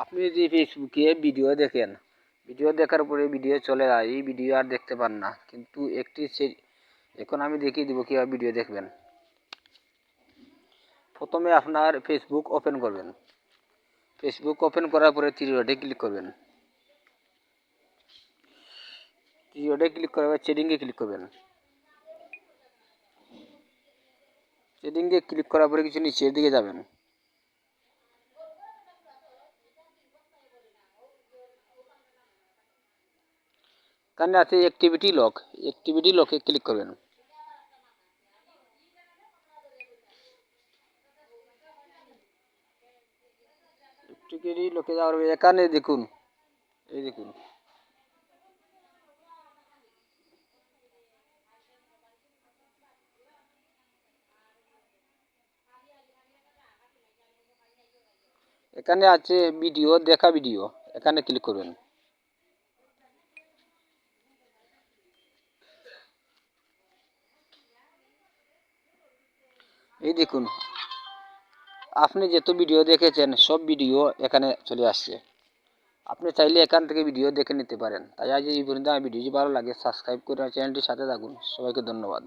আপনি যদি ফেসবুকে ভিডিও দেখেন, ভিডিও দেখার পরে ভিডিও চলে যায়, এই ভিডিও আর দেখতে পান না, কিন্তু এখন আমি দেখিয়ে দিব কীভাবে ভিডিও দেখবেন। প্রথমে আপনার ফেসবুক ওপেন করবেন। ফেসবুক ওপেন করার পরে থ্রি ডটে ক্লিক করবেন। থ্রি ডটে ক্লিক করার পরে সেটিংয়ে ক্লিক করবেন। সেটিংয়ে ক্লিক করার পরে কিছু নিচের দিকে যাবেন। এখানে আছে অ্যাক্টিভিটি লক, অ্যাক্টিভিটি লকে ক্লিক করবেন। অ্যাক্টিভিটি লকে যাওয়ার পরে এখানে দেখুন, এই দেখুন এখানে আছে ভিডিও দেখা, ভিডিও এখানে ক্লিক করবেন। এই দেখুন আপনি যত ভিডিও দেখেছেন সব ভিডিও এখানে চলে আসছে। আপনি চাইলে এখান থেকে ভিডিও দেখে নিতে পারেন। তাই আজ এই পর্যন্ত। ভিডিওটি ভালো লাগে সাবস্ক্রাইব করে চ্যানেলটির সাথে থাকুন। সবাইকে ধন্যবাদ।